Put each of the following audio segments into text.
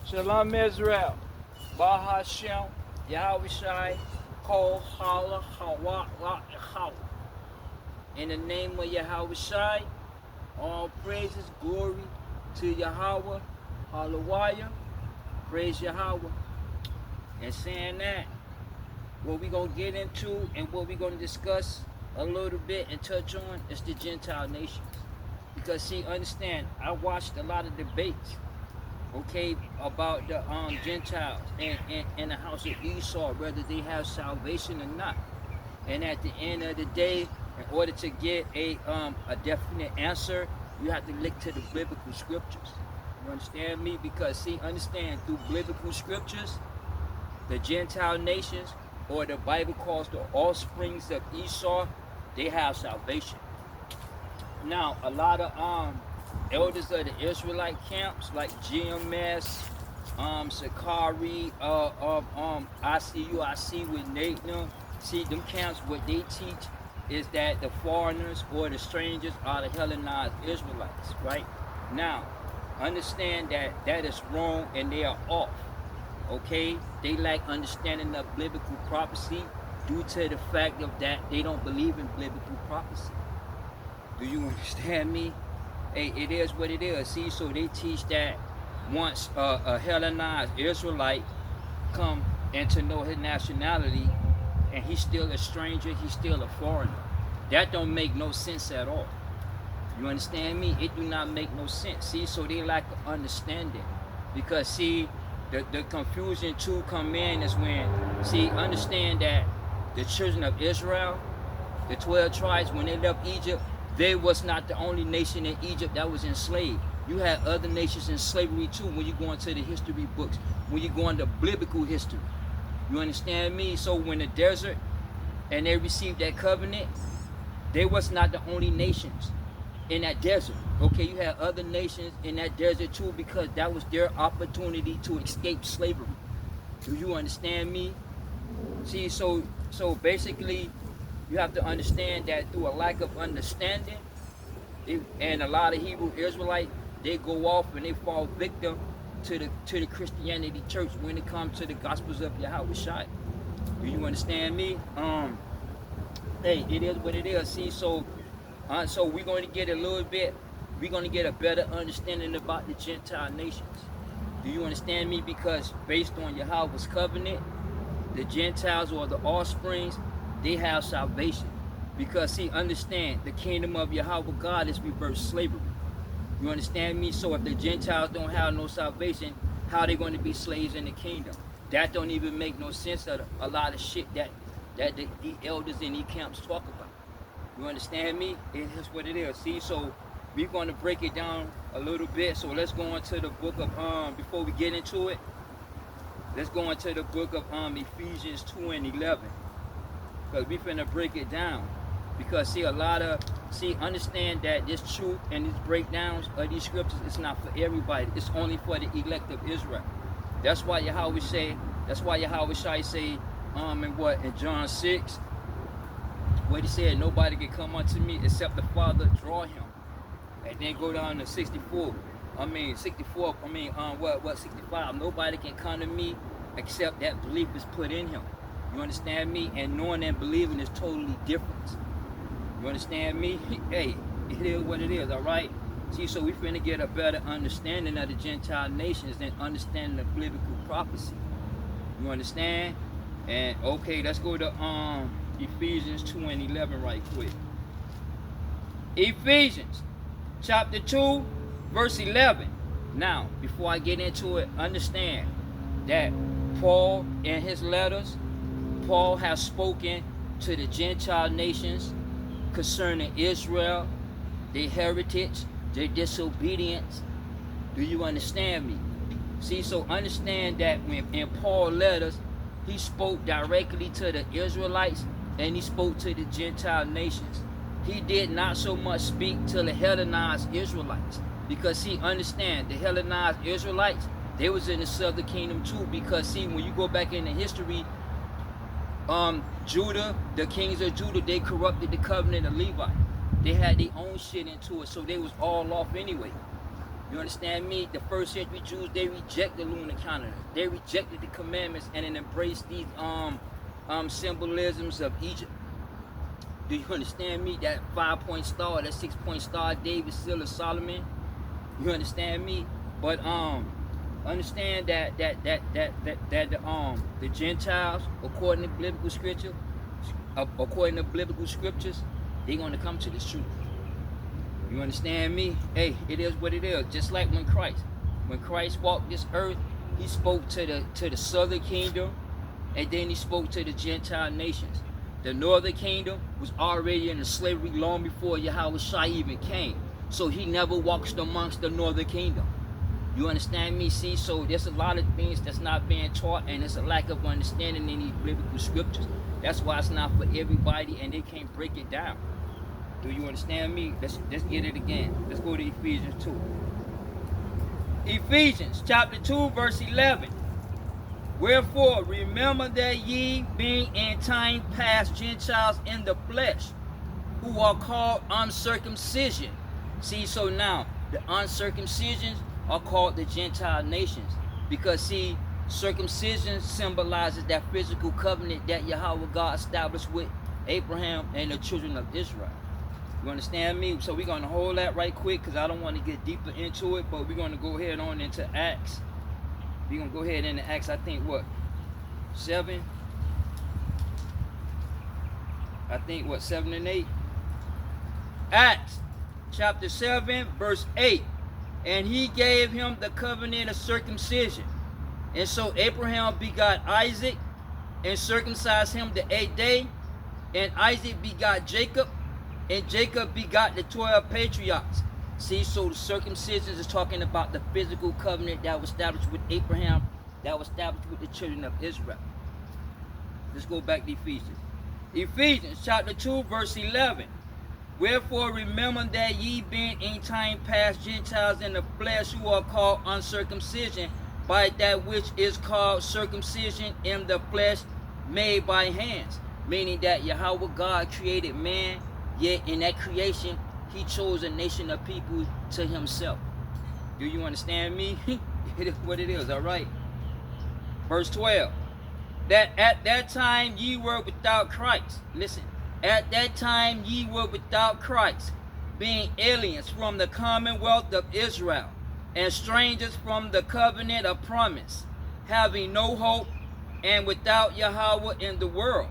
Shalom Israel. Bahashem. Yahweh Shai. Kol Hala Hawa La Echaw. In the name of Yahweh Shai, all praises, glory to Yahweh. Hallelujah. Praise Yahweh. And saying that, what we're going to get into and what we're going to discuss a little bit and touch on is the Gentile nations. Because see, understand, I watched a lot of debates, okay, about the Gentiles and the house of Esau, whether they have salvation or not. And at the end of the day, in order to get a definite answer, you have to look to the biblical scriptures. You understand me? Because see, understand, through biblical scriptures, the Gentile nations, or the Bible calls the offsprings of Esau, they have salvation. Now, a lot of elders of the Israelite camps, like GMS, Sakari, ICU, with Nathan, see, them camps, what they teach is that the foreigners or the strangers are the Hellenized Israelites, right? Now, understand that that is wrong and they are off, okay? They lack understanding of biblical prophecy due to the fact of that they don't believe in biblical prophecy. Do you understand me? Hey, it is what it is. See, so they teach that once a Hellenized Israelite come and to know his nationality, and he's still a stranger, he's still a foreigner. That don't make no sense at all. You understand me? It do not make no sense. See, so they lack understanding. Because see, the confusion too come in is when, see, understand that the children of Israel, the 12 tribes, when they left Egypt, they was not the only nation in Egypt that was enslaved. You had other nations in slavery too when you go into the history books, when you go into biblical history. You understand me? So when the desert and they received that covenant, they was not the only nations in that desert. Okay, you had other nations in that desert too, because that was their opportunity to escape slavery. Do you understand me? See, so basically, you have to understand that through a lack of understanding, and a lot of Hebrew Israelites, they go off and they fall victim to the Christianity church when it comes to the Gospels of Yahweh Shai. Do you understand me? Hey, it is what it is. See, so we're going to get a little bit, we're going to get a better understanding about the Gentile nations. Do you understand me? Because based on Yahweh's covenant, the Gentiles or the offsprings, they have salvation. Because see, understand, the kingdom of Yahweh God is reverse slavery. You understand me? So if the Gentiles don't have no salvation, how are they going to be slaves in the kingdom? That don't even make no sense of a lot of shit that the elders in these camps talk about. You understand me? It is what it is. See, so we're going to break it down a little bit. So let's go into the book of, before we get into it, let's go into the book of Ephesians 2 and 11. Because we finna break it down. Because see, understand that this truth and these breakdowns of these scriptures, it's not for everybody. It's only for the elect of Israel. That's why Yahweh Shai say, in John 6, what he said, nobody can come unto me except the Father draw him. And then go down to 65. Nobody can come to me except that belief is put in him. You understand me? And knowing and believing is totally different. You understand me? Hey, it is what it is, all right? See, so we finna get a better understanding of the Gentile nations and understanding the biblical prophecy. You understand? And okay, let's go to Ephesians 2 and 11 right quick. Ephesians chapter 2, verse 11. Now, before I get into it, understand that Paul in his letters, Paul has spoken to the Gentile nations concerning Israel, their heritage, their disobedience. Do you understand me? See, so understand that when in Paul's letters, he spoke directly to the Israelites and he spoke to the Gentile nations. He did not so much speak to the Hellenized Israelites. Because see, understand, the Hellenized Israelites, they was in the southern kingdom too. Because see, when you go back in the history, Judah, the kings of Judah, they corrupted the covenant of Levi. They had their own shit into it, so they was all off anyway. You understand me? The first century Jews, they reject the lunar calendar. They rejected the commandments and then embraced these symbolisms of Egypt. Do you understand me? That 5-point star, that 6-point star, David, seal of Solomon. You understand me? But understand that the Gentiles, according to biblical scripture, they're gonna come to this truth. You understand me? Hey, it is what it is. Just like when Christ walked this earth, he spoke to the southern kingdom, and then he spoke to the Gentile nations. The northern kingdom was already in slavery long before Yahushua even came. So he never walked amongst the northern kingdom. You understand me? See, so there's a lot of things that's not being taught, and there's a lack of understanding in these biblical scriptures. That's why it's not for everybody, and they can't break it down. Do you understand me? Let's get it again. Let's go to Ephesians 2. Ephesians chapter 2, verse 11. Wherefore, remember that ye, being in time past Gentiles in the flesh, who are called uncircumcision. See, so now, the uncircumcisions are called the Gentile nations. Because, see, circumcision symbolizes that physical covenant that Yahweh God established with Abraham and the children of Israel. You understand me? So we're going to hold that right quick because I don't want to get deeper into it, but we're going to go ahead on into Acts. We're going to go ahead into Acts, I think, what? 7? I think, what, 7 and 8? Acts chapter 7, verse 8. And he gave him the covenant of circumcision. And so Abraham begot Isaac and circumcised him the 8th day. And Isaac begot Jacob. And Jacob begot the 12 patriarchs. See, so the circumcision is talking about the physical covenant that was established with Abraham, that was established with the children of Israel. Let's go back to Ephesians. Ephesians chapter 2, verse 11. Wherefore remember that ye, being in time past Gentiles in the flesh, who are called uncircumcision, by that which is called circumcision in the flesh, made by hands. Meaning that Yahweh God created man, yet in that creation, he chose a nation of people to himself. Do you understand me? It is what it is, all right? Verse 12. That at that time ye were without Christ. Listen. At that time ye were without Christ, being aliens from the commonwealth of Israel, and strangers from the covenant of promise, having no hope, and without Yahweh in the world.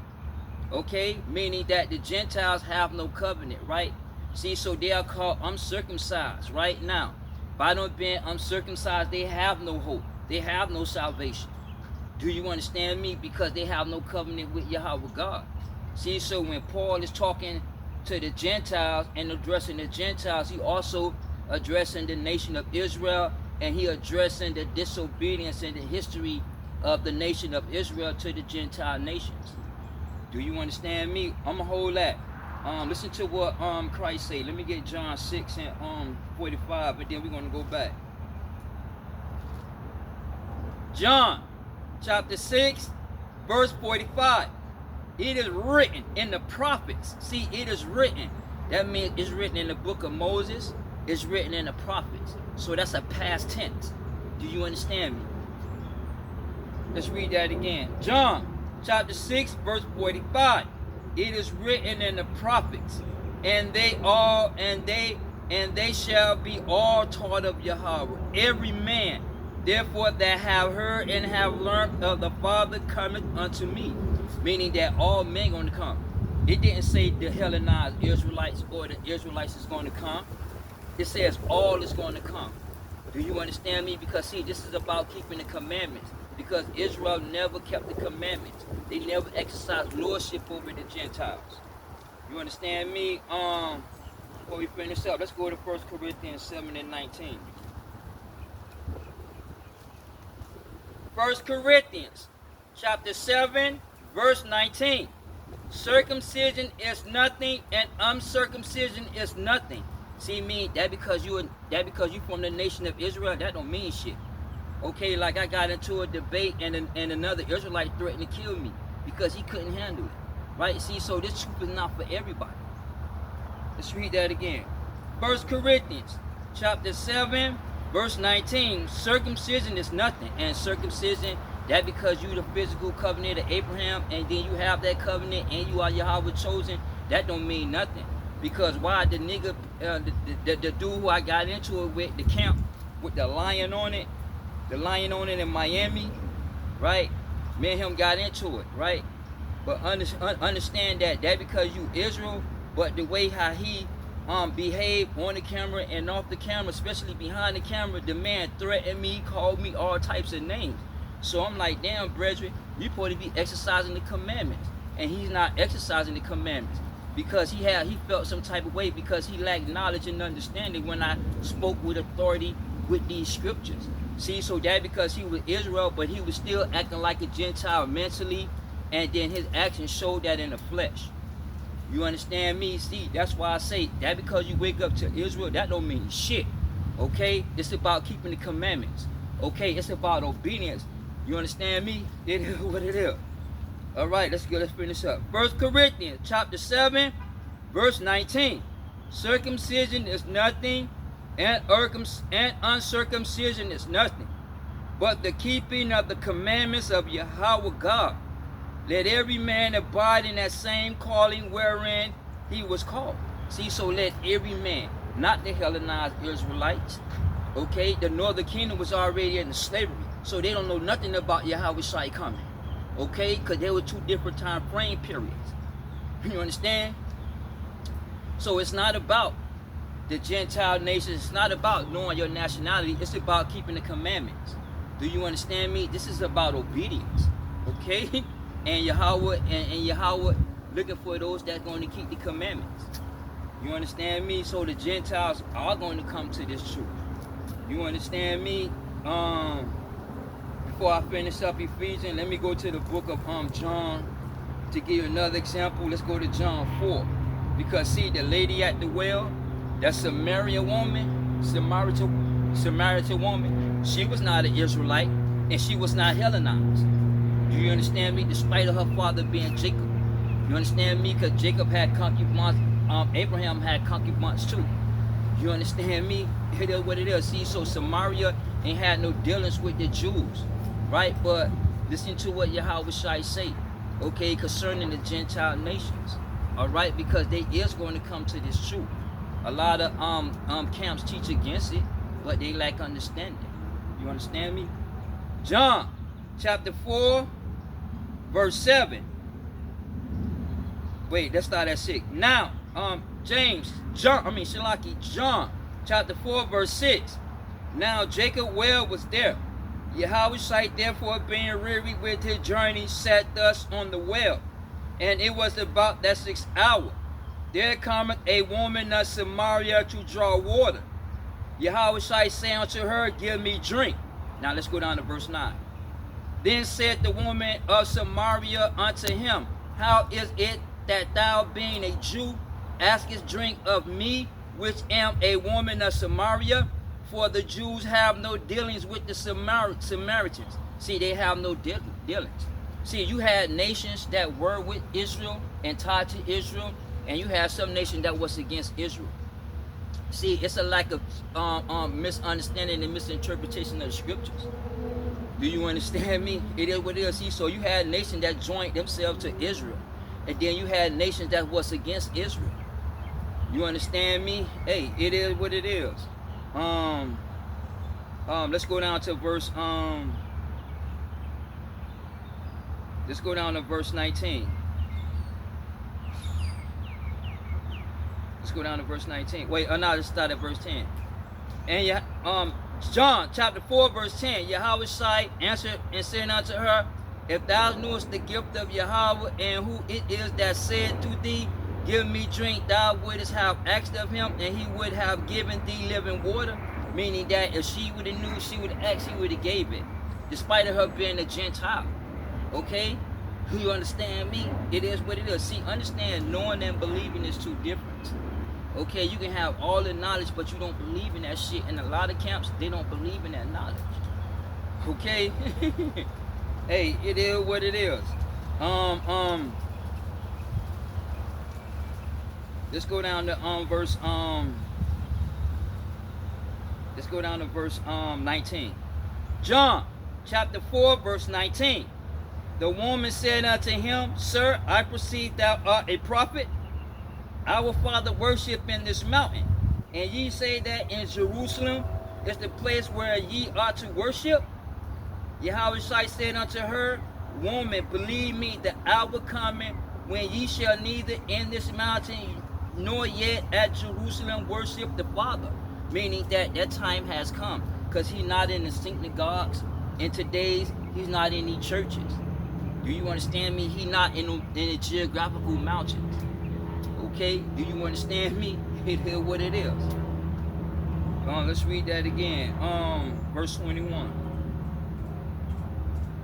Okay? Meaning that the Gentiles have no covenant, right? See, so they are called uncircumcised right now. By them being uncircumcised, they have no hope. They have no salvation. Do you understand me? Because they have no covenant with Yahweh God. See, so when Paul is talking to the Gentiles and addressing the Gentiles, he also addressing the nation of Israel, and he addressing the disobedience and the history of the nation of Israel to the Gentile nations. Do you understand me? I'm going to hold that. Listen to what Christ say. Let me get John 6 and 45, and then we're going to go back. John chapter 6, verse 45. It is written in the prophets. See, it is written. That means it's written in the book of Moses. It's written in the prophets. So that's a past tense. Do you understand me? Let's read that again. John chapter 6, verse 45. It is written in the prophets, and they shall be all taught of Yahweh. Every man, therefore, that have heard and have learned of the Father cometh unto me. Meaning that all men going to come. It didn't say the Hellenized Israelites or the Israelites is going to come. It says all is going to come. Do you understand me? Because see, this is about keeping the commandments. Because Israel never kept the commandments. They never exercised lordship over the Gentiles. You understand me? Before we finish up, let's go to 1 Corinthians 7 and 19. 1 Corinthians chapter 7, verse 19. Circumcision is nothing and uncircumcision is nothing. See me, that because you from the nation of Israel, that don't mean shit. Okay, like I got into a debate and another Israelite threatened to kill me because he couldn't handle it. Right? See, so this truth is not for everybody. Let's read that again. 1 Corinthians chapter 7, Verse 19, circumcision is nothing. And circumcision, that because you the physical covenant of Abraham, and then you have that covenant, and you are Yahweh chosen, that don't mean nothing. Because why the nigga, the dude who I got into it with, the camp, with the lion on it in Miami, right? Me and him got into it, right? But understand that because you Israel, but the way how he behaved on the camera and off the camera, especially behind the camera, the man threatened me, called me all types of names. So I'm like, damn, brethren, you supposed to be exercising the commandments, and he's not exercising the commandments because he felt some type of way because he lacked knowledge and understanding when I spoke with authority with these scriptures. See, so that because he was Israel, but he was still acting like a Gentile mentally, and then his actions showed that in the flesh. You understand me? See, that's why I say that because you wake up to Israel, that don't mean shit. Okay? It's about keeping the commandments. Okay? It's about obedience. You understand me? It is what it is. All right, let's finish up. 1 Corinthians chapter 7, verse 19. Circumcision is nothing, and uncircumcision is nothing, but the keeping of the commandments of Yahweh God. Let every man abide in that same calling wherein he was called. See, so let every man, not the Hellenized Israelites. Okay, the northern kingdom was already in slavery, so they don't know nothing about Yahweh Shai coming. Okay, because there were two different time frame periods. You understand? So it's not about the Gentile nations. It's not about knowing your nationality. It's about keeping the commandments. Do you understand me? This is about obedience. Okay? And Yahweh and Yahweh looking for those that's going to keep the commandments. You understand me? So the Gentiles are going to come to this truth. You understand me? Before I finish up Ephesians, let me go to the book of John to give you another example. Let's go to John 4. Because see, the lady at the well, that Samaritan woman, she was not an Israelite, and she was not Hellenized. Do you understand me? Despite of her father being Jacob. You understand me? Because Jacob had concubines, Abraham had concubines too. You understand me? It is what it is. See, so Samaria ain't had no dealings with the Jews, right? But listen to what Yahweh Shai say, okay, concerning the Gentile nations, all right? Because they is going to come to this truth. A lot of camps teach against it, but they lack understanding. You understand me? John chapter 4, verse 7. Wait, let's start at 6. Now, John chapter 4, verse 6. Now Jacob well was there. Yahweh sight therefore being weary with his journey sat thus on the well. And it was about that 6th hour. There cometh a woman of Samaria to draw water. Yahweh sight say unto her, give me drink. Now let's go down to verse 9. Then said the woman of Samaria unto him, how is it that thou being a Jew askest drink of me, which am a woman of Samaria? For the Jews have no dealings with the Samaritans. See, they have no dealings. See, you had nations that were with Israel and tied to Israel, and you had some nations that was against Israel. See, it's a lack of misunderstanding and misinterpretation of the scriptures. Do you understand me? It is what it is. See, so you had nations that joined themselves to Israel, and then you had nations that was against Israel. You understand me? Hey, it is what it is. Let's go down to verse let's go down to verse 19. Let's go down to verse 19. Wait, no, let's start at verse 10. And John chapter 4, verse 10. Yahweh Shai answered and said unto her, if thou knewest the gift of Yahweh, and who it is that said to thee, give me drink, thou wouldest have asked of him, and he would have given thee living water. Meaning that if she would have knew, she would have asked, he would have gave it, despite of her being a Gentile. Okay? Do you understand me? It is what it is. See, understand, knowing and believing is two different. Okay, you can have all the knowledge, but you don't believe in that shit. And a lot of camps, they don't believe in that knowledge. Okay? Hey, it is what it is. Let's go down to verse Let's go down to verse 19. John chapter 4, verse 19. The woman said unto him, Sir, I perceive thou art a prophet. Our father worship in this mountain, and ye say that in Jerusalem is the place where ye are to worship. Yahweh said unto her, Woman, believe me, the hour coming when ye shall neither in this mountain nor yet at Jerusalem worship the Father. Meaning that time has come, because he's not in the synagogues. In today's, he's not in the churches. Do you understand me? He's not in the geographical mountains. Okay? Do you understand me? It is what it is. Let's read that again. Verse 21.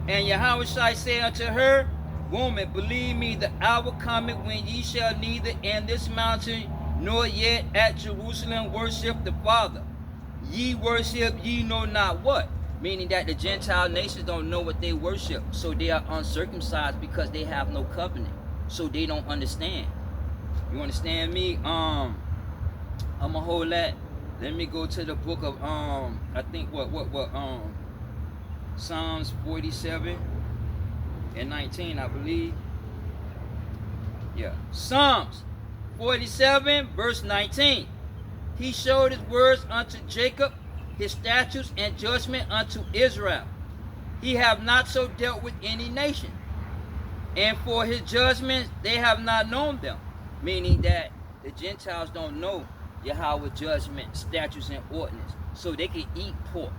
And Yahweh said unto her, Woman, believe me, the hour cometh when ye shall neither in this mountain nor yet at Jerusalem worship the Father. Ye worship ye know not what. Meaning that the Gentile nations don't know what they worship. So they are uncircumcised because they have no covenant. So they don't understand. You understand me? I'm gonna hold that. Let me go to the book of I think Psalms 47 and 19, I believe. Yeah. Psalms 47 verse 19. He showed his words unto Jacob, his statutes and judgment unto Israel. He have not so dealt with any nation. And for his judgments they have not known them. Meaning that the Gentiles don't know Yahweh's judgment, statutes, and ordinance. So they can eat pork.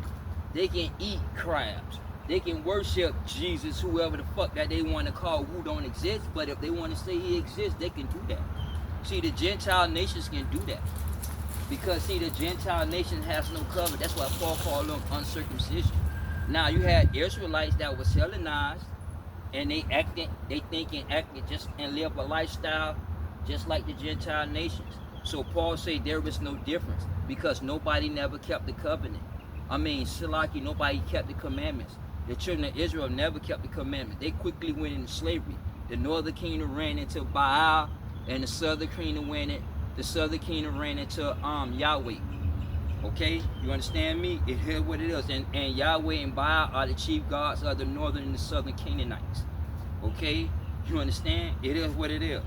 They can eat crabs. They can worship Jesus, whoever the fuck that they want to call, who don't exist. But if they want to say he exists, they can do that. See, the Gentile nations can do that. Because, see, the Gentile nation has no covenant. That's why Paul called them uncircumcision. Now, you had Israelites that was Hellenized, and they think and acted just and live a lifestyle just like the Gentile nations. So Paul said there is no difference because nobody never kept the covenant. I mean, Shilaki, nobody kept the commandments. The children of Israel never kept the commandments. They quickly went into slavery. The northern kingdom ran into Baal, and the southern kingdom ran into Yahweh. Okay, you understand me? It is what it is. And Yahweh and Baal are the chief gods of the northern and the southern Canaanites. Okay, you understand? It is what it is.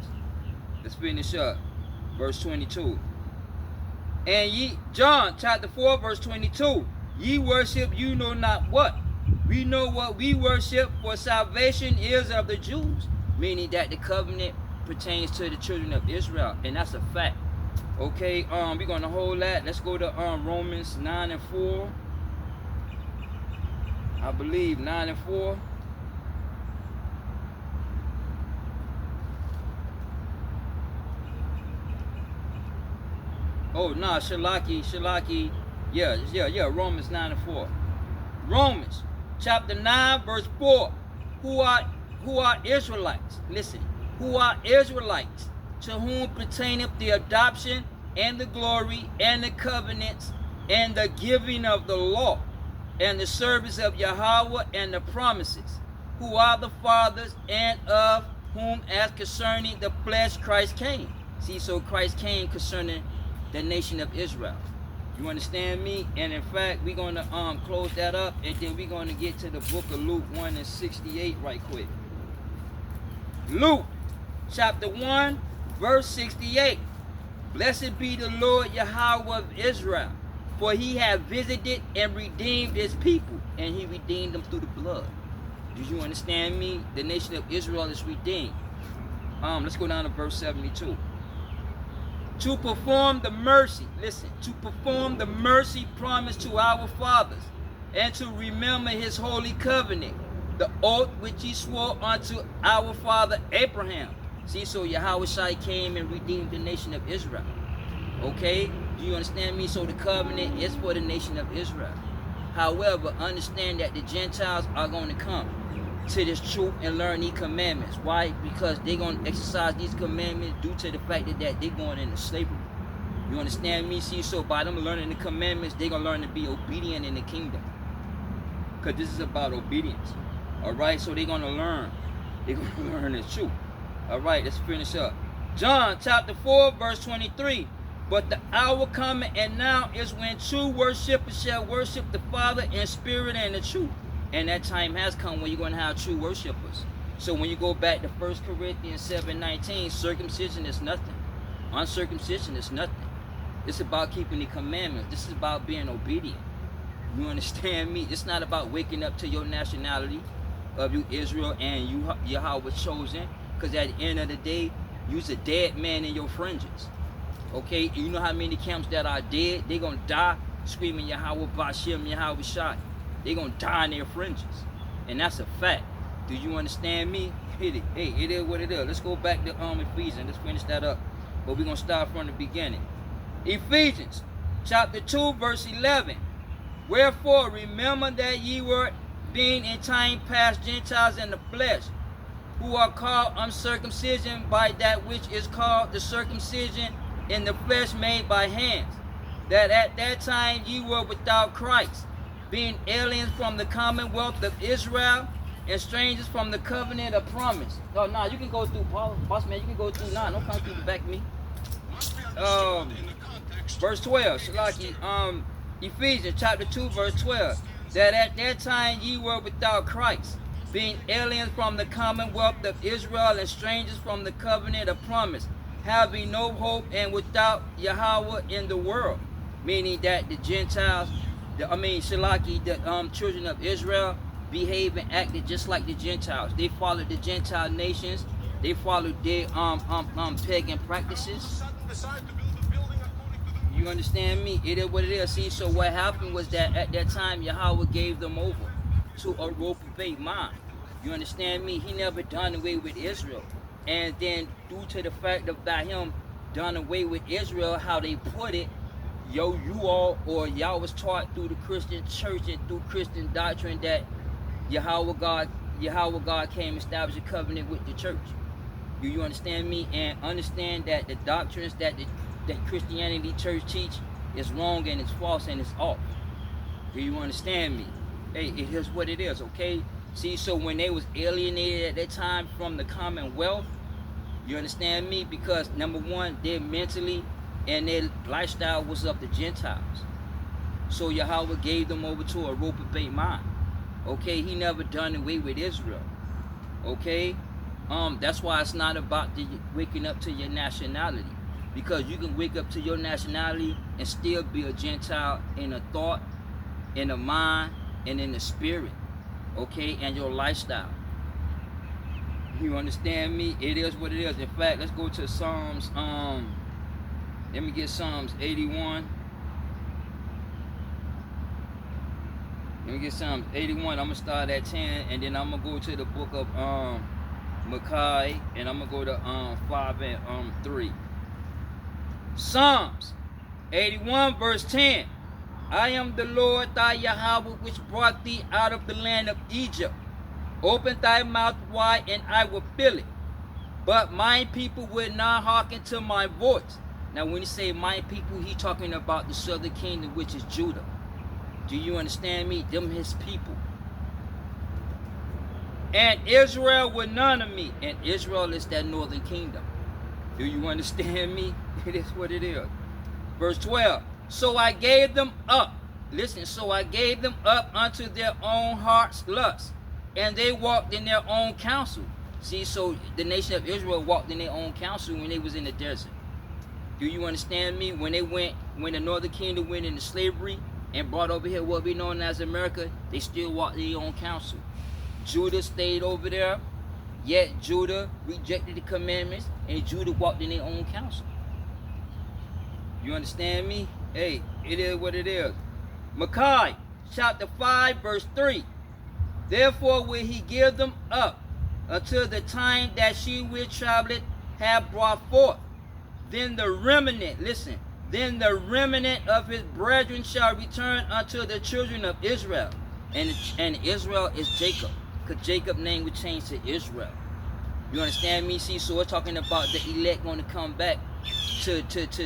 Let's finish up. Verse 22. And ye, John chapter 4, verse 22. Ye worship you know not what. We know what we worship, for salvation is of the Jews. Meaning that the covenant pertains to the children of Israel. And that's a fact. Okay, we're gonna hold that. Let's go to Romans 9 and 4. I believe 9 and 4. Oh no, Shalaki, yeah, Romans 9 and 4. Romans chapter 9, verse 4. Who are Israelites? Listen, who are Israelites? To whom pertaineth the adoption and the glory and the covenants and the giving of the law and the service of Yahweh and the promises, who are the fathers, and of whom as concerning the flesh Christ came. See, so Christ came concerning the nation of Israel. You understand me? And in fact, we're going to close that up, and then we're going to get to the book of Luke 1 and 68 right quick. Luke chapter 1 verse 68. Blessed be the Lord Yahweh of Israel, for he hath visited and redeemed his people, and he redeemed them through the blood. Do you understand me? The nation of Israel is redeemed. Let's go down to verse 72. To perform the mercy, listen, to perform the mercy promised to our fathers, and to remember his holy covenant, the oath which he swore unto our father Abraham. See, so Yahweh Shai came and redeemed the nation of Israel. Okay? Do you understand me? So the covenant is for the nation of Israel. However, understand that the Gentiles are going to come to this truth and learn these commandments. Why? Because they're going to exercise these commandments due to the fact that they're going into slavery. You understand me? See, so by them learning the commandments, they're going to learn to be obedient in the kingdom. Because this is about obedience. Alright? So they're going to learn. They're going to learn the truth. Alright, let's finish up. John chapter 4, verse 23. But the hour coming, and now is when true worshipers shall worship the Father in spirit and in truth. And that time has come when you're going to have true worshipers. So when you go back to 1 Corinthians 7:19, circumcision is nothing. Uncircumcision is nothing. It's about keeping the commandments. This is about being obedient. You understand me? It's not about waking up to your nationality of you Israel and you Yahweh chosen. Because at the end of the day, you's a dead man in your fringes. Okay? You know how many camps that are dead? They're going to die screaming Yahweh Bashem, Yahweh Shai. They're going to die in their fringes. And that's a fact. Do you understand me? Hey, it is what it is. Let's go back to Ephesians. Let's finish that up. But we're going to start from the beginning. Ephesians chapter 2 verse 11. Wherefore remember that ye were being in time past Gentiles in the flesh, who are called uncircumcision by that which is called the circumcision in the flesh made by hands, that at that time ye were without Christ, being aliens from the commonwealth of Israel, and strangers from the covenant of promise. Oh, nah, you can go through, boss man, you can go through, nah, don't come through the back of me. Verse 12, Shalaki, Ephesians chapter 2, verse 12, that at that time ye were without Christ, being aliens from the commonwealth of Israel and strangers from the covenant of promise, having no hope and without Yahweh in the world. Meaning that the Gentiles, Shalaki, the children of Israel, behaved and acted just like the Gentiles. They followed the Gentile nations. They followed their pagan practices. You understand me? It is what it is. See, so what happened was that at that time, Yahweh gave them over to a reprobate mind. You understand me? He never done away with Israel. And then due to the fact of that him done away with Israel, how they put it, you all, or y'all was taught through the Christian church and through Christian doctrine that Yahweh God came and established a covenant with the church. Do you understand me? And understand that the doctrines that Christianity church teach is wrong and it's false and it's off. Do you understand me? Hey, it is what it is, okay? See, so when they was alienated at that time from the commonwealth, you understand me? Because number one, their mentally and their lifestyle was of the Gentiles. So Yahweh gave them over to a reprobate mind. Okay, he never done away with Israel. Okay, that's why it's not about waking up to your nationality, because you can wake up to your nationality and still be a Gentile in a thought, in a mind, and in the spirit. Okay, and your lifestyle. You understand me? It is what it is. In fact, let's go to Psalms. Let me get Psalms 81. Let me get Psalms 81. I'm going to start at 10, and then I'm going to go to the book of Micaiah, and I'm going to go to 5 and 3. Psalms 81 verse 10. I am the Lord thy Yahweh, which brought thee out of the land of Egypt. Open thy mouth wide, and I will fill it. But my people would not hearken to my voice. Now when he say my people, he talking about the southern kingdom, which is Judah. Do you understand me? Them his people. And Israel would none of me. And Israel is that northern kingdom. Do you understand me? It is what it is. Verse 12. So I gave them up. Listen, so I gave them up unto their own heart's lust, and they walked in their own counsel. See, so the nation of Israel walked in their own counsel when they was in the desert. Do you understand me? When the northern kingdom went into slavery and brought over here what we know as America, they still walked their own counsel. Judah stayed over there, yet Judah rejected the commandments, and Judah walked in their own counsel. You understand me? Hey, it is what it is. Micaiah chapter 5 verse 3. Therefore will he give them up until the time that she which traveleth have brought forth. Then the remnant, listen, then the remnant of his brethren shall return unto the children of Israel. And Israel is Jacob, because Jacob's name would change to Israel. You understand me? See, so we're talking about the elect going to come back to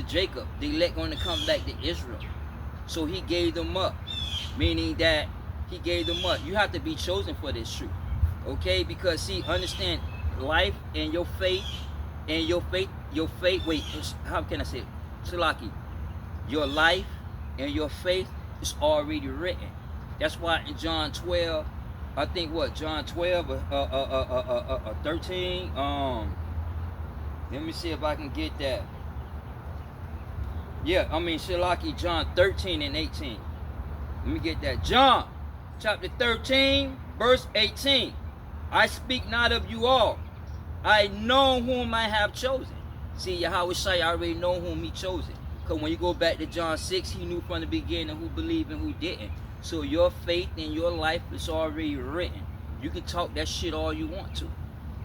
Jacob. The elect going to come back to Israel. So he gave them up, meaning that he gave them up. You have to be chosen for this truth, okay? Because see, understand, life and your faith, wait, how can I say it? Salaki, your life and your faith is already written. That's why in John 12, I think what, John 12 13, let me see if I can get that. Yeah, I mean, Shalaki, John 13 and 18. Let me get that. John, chapter 13, verse 18. I speak not of you all. I know whom I have chosen. See, Yahweh Shai already know whom he chosen. Because when you go back to John 6, he knew from the beginning who believed and who didn't. So your faith and your life is already written. You can talk that shit all you want to.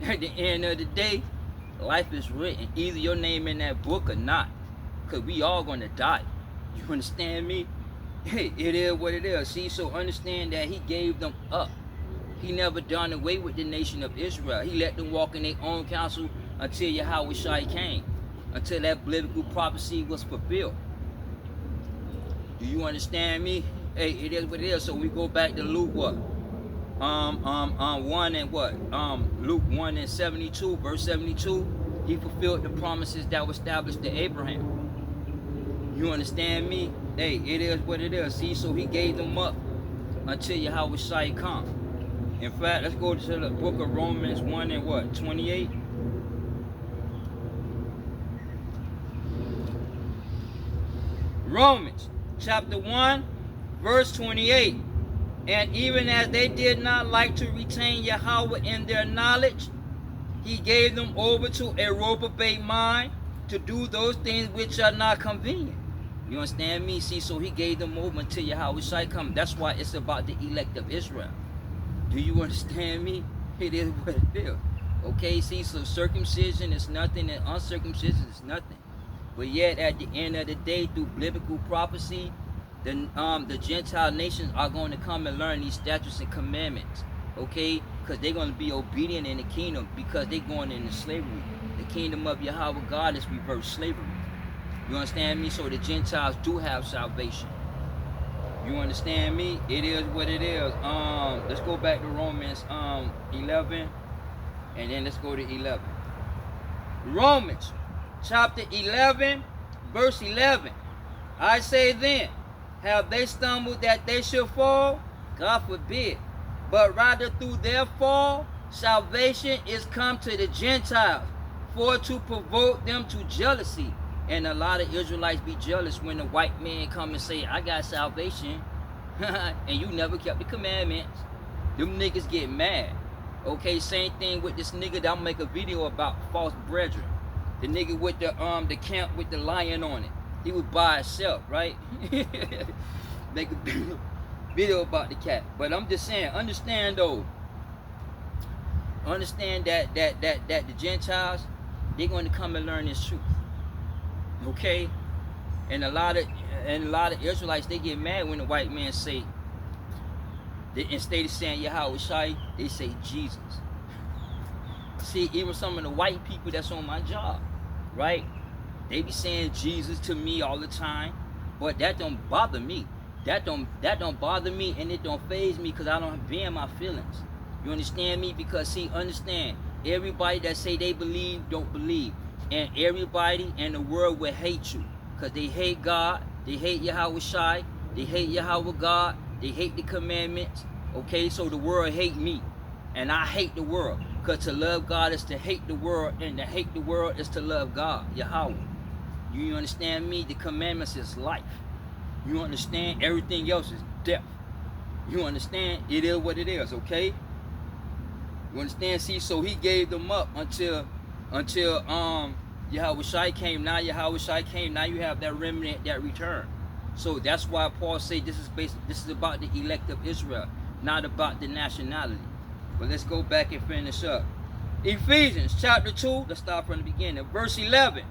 At the end of the day, life is written. Either your name in that book or not. Because we all going to die. You understand me? Hey, it is what it is. See, so understand that he gave them up. He never done away with the nation of Israel. He let them walk in their own counsel until Yahweh Shai came. Until that biblical prophecy was fulfilled. Do you understand me? Hey, it is what it is. So we go back to Luke what? 1 and what? Luke 1 and 72, verse 72. He fulfilled the promises that were established to Abraham. You understand me? Hey, it is what it is. See, so he gave them up until Yahweh Shai come. In fact, let's go to the book of Romans 1 and what? 28. Romans chapter 1, verse 28. And even as they did not like to retain Yahweh in their knowledge, he gave them over to a reprobate mind to do those things which are not convenient. You understand me? See, so he gave them over until Yahweh Shai come. That's why it's about the elect of Israel. Do you understand me? It is what it is. Okay, see, so circumcision is nothing and uncircumcision is nothing. But yet, at the end of the day, through biblical prophecy, the Gentile nations are going to come and learn these statutes and commandments. Okay? Because they're going to be obedient in the kingdom because they're going into slavery. The kingdom of Yahweh God is reverse slavery. You understand me? So the Gentiles do have salvation. You understand me? It is what it is. Let's go back to Romans 11. And then let's go to 11. Romans chapter 11, verse 11. I say then, have they stumbled that they should fall? God forbid. But rather through their fall, salvation is come to the Gentiles, for to provoke them to jealousy. And a lot of Israelites be jealous when the white man come and say, I got salvation, and you never kept the commandments. Them niggas get mad. Okay, same thing with this nigga that I'm make a video about, false brethren. The nigga with the camp with the lion on it. He was by himself, right? Make a video about the cat. But I'm just saying, understand though. Understand that the Gentiles, they're going to come and learn this truth. Okay? And a lot of Israelites, they get mad when the white man say, instead of saying Yahweh Shai, they say Jesus. See, even some of the white people that's on my job, right? They be saying Jesus to me all the time, but that don't bother me. That don't bother me, and it don't faze me because I don't be in my feelings. You understand me? Because see, understand, everybody that say they believe don't believe, and everybody in the world will hate you because they hate God, they hate Yahweh Shai, they hate Yahweh God, they hate the commandments. Okay, so the world hate me, and I hate the world. Because to love God is to hate the world, and to hate the world is to love God, Yahweh. You understand me? The commandments is life. You understand? Everything else is death. You understand? It is what it is, okay? You understand? See, so he gave them up until Yahweh Shai came. Now Yahweh Shai came. Now you have that remnant that return. So that's why Paul said this is about the elect of Israel, not about the nationality. But let's go back and finish up. Ephesians chapter 2, let's start from the beginning. Verse 11.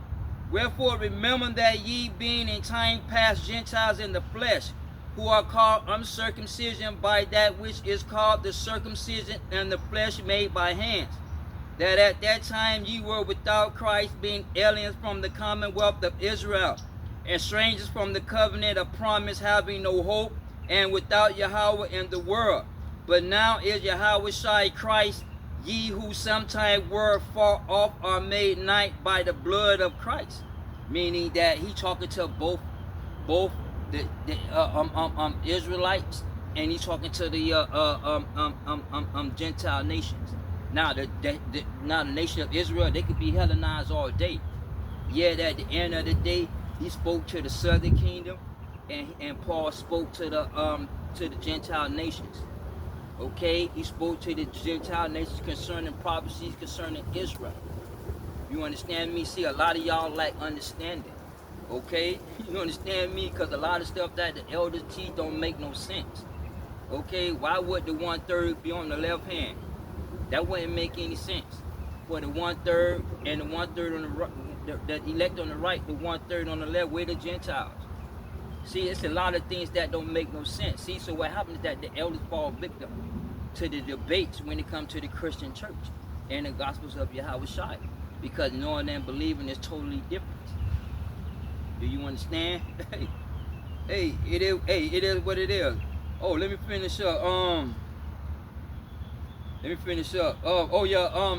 Wherefore remember that ye being in time past Gentiles in the flesh, who are called uncircumcision by that which is called the circumcision in the flesh made by hands, that at that time ye were without Christ, being aliens from the commonwealth of Israel, and strangers from the covenant of promise, having no hope, and without Yahweh in the world. But now is Yahweh Shai Christ, ye who sometime were far off are made nigh by the blood of Christ. meaning that he talking to both the Israelites, and he's talking to the Gentile nations. Now now the nation of Israel, they could be Hellenized all day. Yet at the end of the day, he spoke to the southern kingdom, and Paul spoke to the Gentile nations. Okay, he spoke to the Gentile nations concerning prophecies concerning Israel. You understand me? See, a lot of y'all lack understanding. Okay, you understand me? Because a lot of stuff that the elders teach don't make no sense. Okay, why would the 1/3 be on the left hand? That wouldn't make any sense. For the 1/3 and the 1/3 on the right, the elect on the right, the 1/3 on the left, we're the Gentiles. See, it's a lot of things that don't make no sense. See, so what happens is that the elders fall victim to the debates when it comes to the Christian church and the Gospels of Yahweh Shai, because knowing and believing is totally different. Do you understand? Hey, it is what it is. Oh, let me finish up.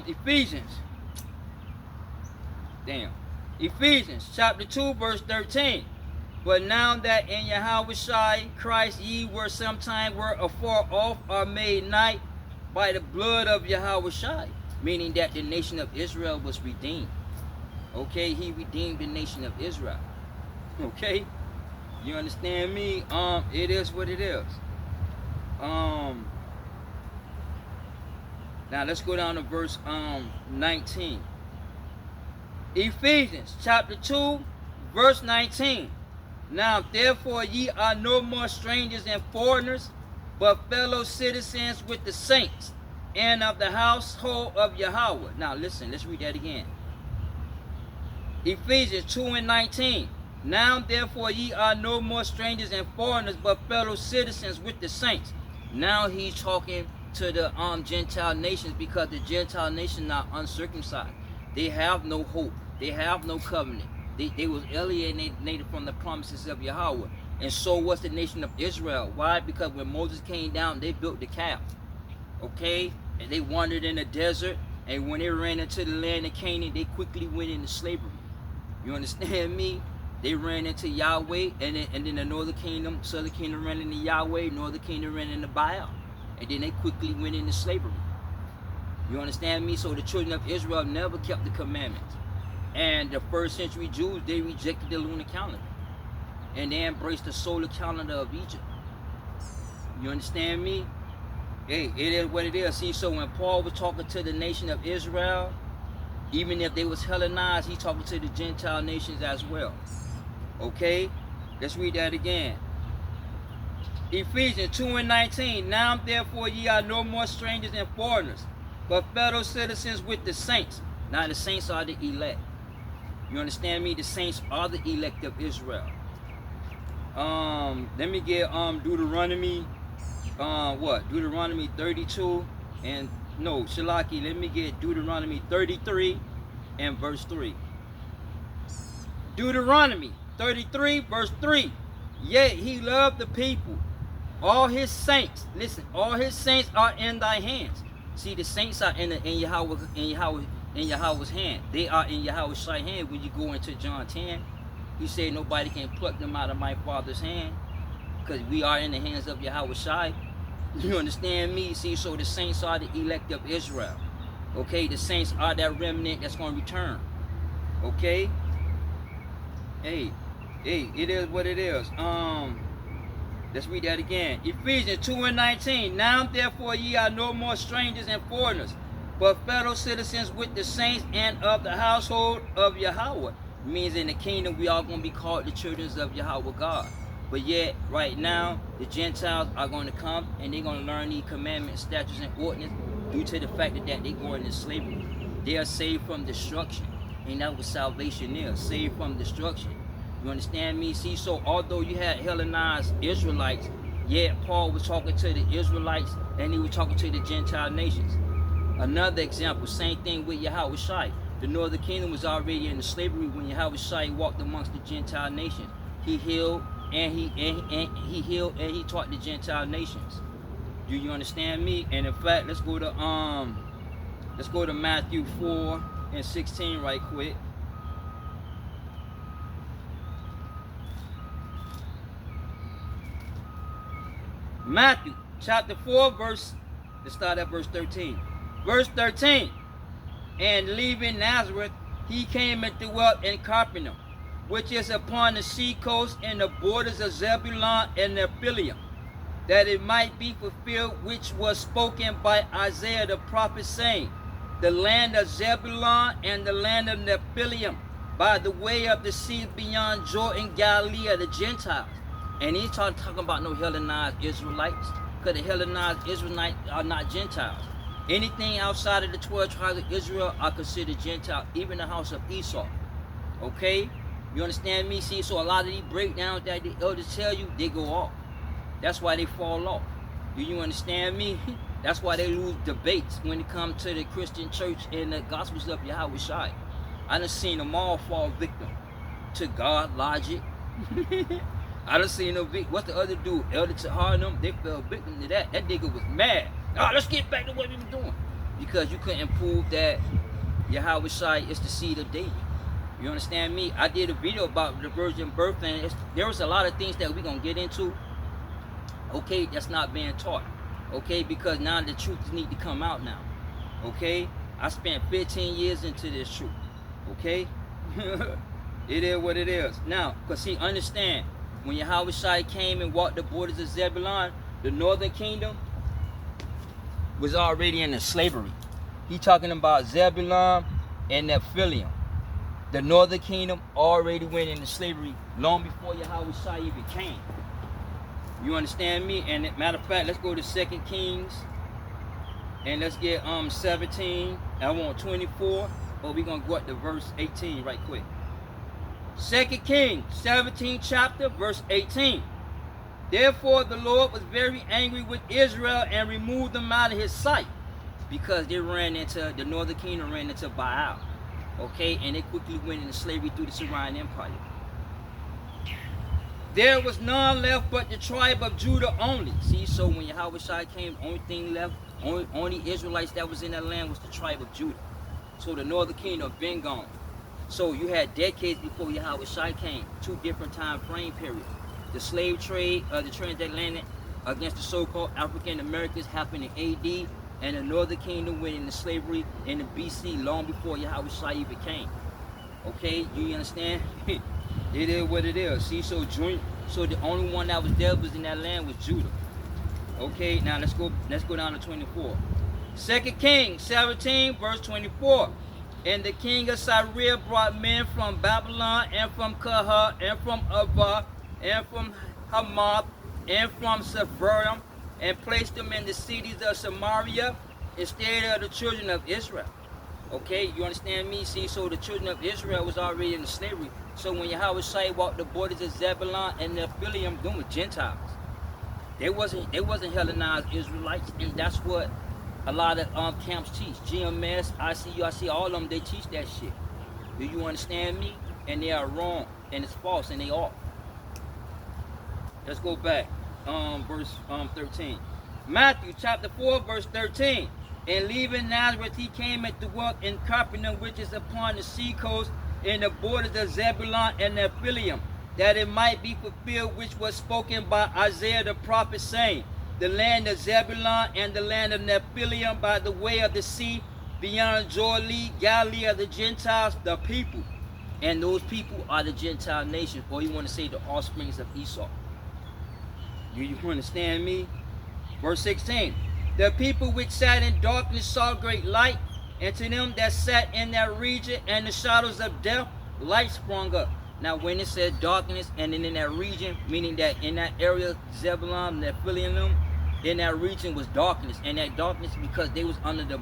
Ephesians. Damn. Ephesians chapter 2, verse 13. But now that in Yahweh Shai Christ ye were sometime were afar off, are made nigh by the blood of Yahweh Shai, meaning that the nation of Israel was redeemed. Okay, he redeemed the nation of Israel. Okay, you understand me? It is what it is. Now let's go down to verse 19. Ephesians chapter 2, verse 19. Now therefore ye are no more strangers and foreigners, but fellow citizens with the saints and of the household of Yahweh. Now listen, let's read that again. Ephesians 2 and 19. Now therefore ye are no more strangers and foreigners, but fellow citizens with the saints. Now he's talking to the Gentile nations, because the Gentile nations are uncircumcised. They have no hope. They have no covenant. They was alienated from the promises of Yahweh. And so was the nation of Israel. Why? Because when Moses came down, they built the calf. Okay? And they wandered in the desert. And when they ran into the land of Canaan, they quickly went into slavery. You understand me? They ran into Yahweh, and then the northern kingdom, southern kingdom ran into Yahweh, northern kingdom ran into Baal. And then they quickly went into slavery. You understand me? So the children of Israel never kept the commandments. And the first century Jews, they rejected the lunar calendar. And they embraced the solar calendar of Egypt. You understand me? Hey, it is what it is. See, so when Paul was talking to the nation of Israel, even if they was Hellenized, he's talking to the Gentile nations as well. Okay? Let's read that again. Ephesians 2 and 19. Now therefore ye are no more strangers and foreigners, but fellow citizens with the saints. Now the saints are the elect. You understand me? The saints are the elect of Israel. Let me get Deuteronomy Deuteronomy 32 and no, Shalaki, let me get Deuteronomy 33 and verse 3. Deuteronomy 33 verse 3. Yet he loved the people, all his saints. Listen, all his saints are in thy hands. See, the saints are in Yahweh's hand. They are in Yahweh's right hand. When you go into John 10, he said nobody can pluck them out of my Father's hand, because we are in the hands of Yahweh Shai. You understand me? See, so the saints are the elect of Israel. Okay, the saints are that remnant that's going to return. Okay? Hey, it is what it is. Let's read that again. Ephesians 2 and 19. Now therefore ye are no more strangers and foreigners, but fellow citizens with the saints and of the household of Yahweh. It means in the kingdom we are going to be called the children of Yahweh God. But yet, right now, the Gentiles are going to come and they're going to learn these commandments, statutes, and ordinances due to the fact that they go into slavery. They are saved from destruction. And that's what salvation is, saved from destruction. You understand me? See, so although you had Hellenized Israelites, yet Paul was talking to the Israelites and he was talking to the Gentile nations. Another example, same thing with Yahweh Shai. The northern kingdom was already in the slavery when Yahweh Shai walked amongst the Gentile nations. He healed and he taught the Gentile nations. Do you understand me? And in fact, let's go to Matthew 4 and 16 right quick. Matthew chapter 4, let's start at verse 13. Verse 13, and leaving Nazareth, he came and dwelt in Capernaum, which is upon the sea coast in the borders of Zebulun and Nephthalim, that it might be fulfilled which was spoken by Isaiah the prophet, saying, the land of Zebulun and the land of Nephthalim, by the way of the sea beyond Jordan, Galilee of the Gentiles. And he's talking about no Hellenized Israelites, because the Hellenized Israelites are not Gentiles. Anything outside of the 12 tribes of Israel are considered Gentiles, even the house of Esau. Okay? You understand me? See, so a lot of these breakdowns that the elders tell you, they go off. That's why they fall off. Do you understand me? That's why they lose debates when it comes to the Christian church and the Gospels of Yahweh Shai. I done seen them all fall victim to God logic. I done seen them what's the other dude? Elder Tahar and them, they fell victim to that. That nigga was mad. Oh, let's get back to what we were doing. Because you couldn't prove that Yahweh Shai is the seed of David. You understand me? I did a video about the virgin birth, and there was a lot of things that we're going to get into. Okay, that's not being taught. Okay, because now the truth need to come out now. Okay? I spent 15 years into this truth. Okay? It is what it is. Now, because see, understand, when Yahweh Shai came and walked the borders of Zebulun, the northern kingdom was already in the slavery. He talking about Zebulun and Nephthalim. The northern kingdom already went into slavery long before Yahweh Shai even came. You understand me? And matter of fact, let's go to 2 Kings. And let's get 17. I want 24. But we're going to go up to verse 18 right quick. 2 Kings, 17th chapter, verse 18. Therefore the Lord was very angry with Israel and removed them out of his sight, because they ran into, the northern kingdom ran into Baal. Okay, and they quickly went into slavery through the Syrian Empire. There was none left but the tribe of Judah only. See, so when Yahweh Shai came, only thing left, only Israelites that was in that land was the tribe of Judah. So the northern kingdom been gone. So you had decades before Yahweh Shai came, two different time frame periods. The slave trade, the transatlantic against the so-called African Americans happened in AD, and the northern kingdom went into slavery in the BC long before Yahweh Shai even came. Okay, you understand? It is what it is. See, so the only one that was there was in that land was Judah. Okay, now let's go down to 24. 2 Kings 17, verse 24. And the king of Syria brought men from Babylon, and from Kahar, and from Ava, and from Hamath, and from Sepharvaim, and placed them in the cities of Samaria instead of the children of Israel. Okay, you understand me? See, so the children of Israel was already in the slavery. So when Yahweh Shai walked the borders of Zebulun and Nephthalim, them were Gentiles. They wasn't Hellenized Israelites, and that's what a lot of camps teach. GMS, ICU, all of them, they teach that shit. Do you understand me? And they are wrong, and it's false, and they off. Let's go back. Verse 13. Matthew chapter 4, verse 13. And leaving Nazareth, he came and dwelt in Capernaum, which is upon the sea coast, in the borders of Zebulun and Nephthalim, that it might be fulfilled which was spoken by Isaiah the prophet, saying, the land of Zebulun and the land of Nephthalim, by the way of the sea, beyond Jordan, Galilee of the Gentiles, the people. And those people are the Gentile nations, or you want to say the offsprings of Esau. Do you understand me? Verse 16. The people which sat in darkness saw great light, and to them that sat in that region and the shadows of death, light sprung up. Now when it said darkness and then in that region, meaning that in that area, Zebulun, Nephthalim, in that region was darkness. And that darkness because they was under the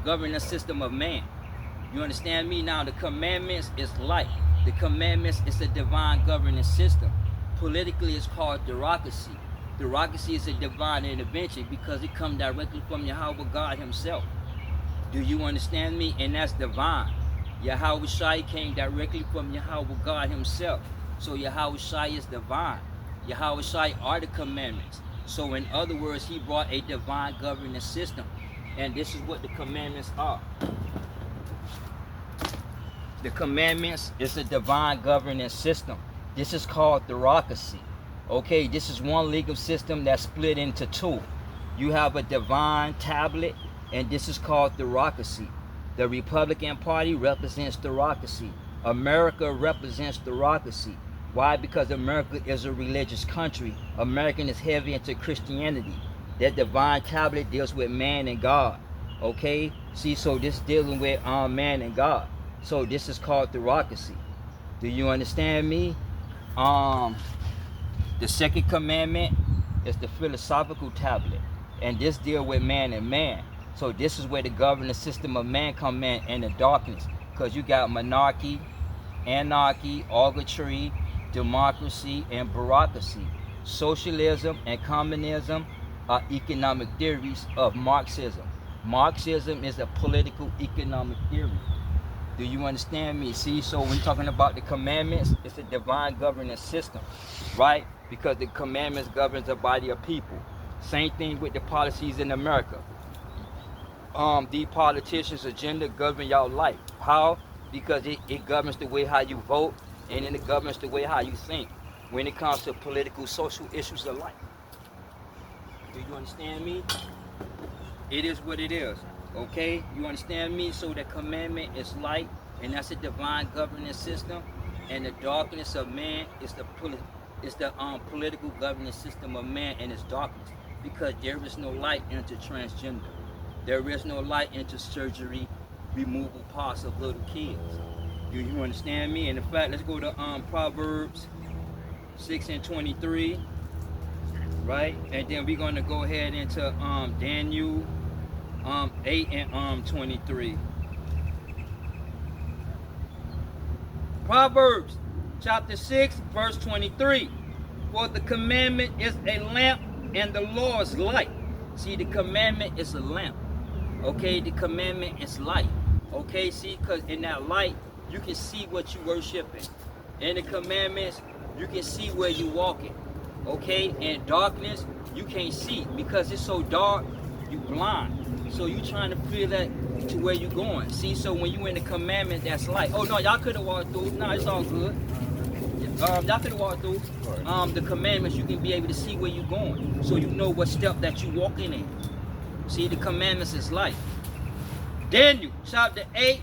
governance system of man. You understand me? Now the commandments is light. The commandments is a divine governance system. Politically it's called theocracy. Theocracy is a divine intervention because it comes directly from Yahweh God himself. Do you understand me? And that's divine. Yahweh Shai came directly from Yahweh God himself. So Yahweh Shai is divine. Yahweh Shai are the commandments. So in other words, he brought a divine governance system. And this is what the commandments are. The commandments is a divine governance system. This is called theocracy. Okay, this is one legal system that's split into two. You have a divine tablet, and this is called theocracy. The Republican Party represents theocracy. America represents theocracy. Why? Because America is a religious country. America is heavy into Christianity. That divine tablet deals with man and God. Okay? See, so this dealing with man and God. So this is called theocracy. Do you understand me? The second commandment is the philosophical tablet, and this deal with man and man. So this is where the governing system of man come in and the darkness, because you got monarchy, anarchy, arbitrary, democracy, and bureaucracy. Socialism and communism are economic theories of Marxism. Marxism is a political economic theory. Do you understand me? See, so when talking about the commandments, it's a divine governance system, right? Because the commandments governs a body of people. Same thing with the policies in America. The politicians' agenda govern y'all life. How? Because it governs the way how you vote, and then it governs the way how you think when it comes to political, social issues of life. Do you understand me? It is what it is. Okay, you understand me? So the commandment is light, and that's a divine governance system, and the darkness of man is the political governance system of man, and its darkness, because there is no light into transgender. There is no light into surgery, removal parts of little kids. Do you understand me? And in fact, let's go to Proverbs 6:23, right? And then we're going to go ahead into Daniel 8:23. Proverbs chapter 6 verse 23. For the commandment is a lamp and the law is light. See, the commandment is a lamp. Okay, the commandment is light. Okay, see, because in that light you can see what you worshiping. In the commandments you can see where you walking. Okay, in darkness you can't see because it's so dark, you blind. So you trying to feel that to where you going. See, so when you in the commandment, that's light. Oh no, y'all could have walked through. No, it's all good. Y'all could have walked through. The commandments, you can be able to see where you going, so you know what step that you walking in. See, the commandments is light. Daniel chapter 8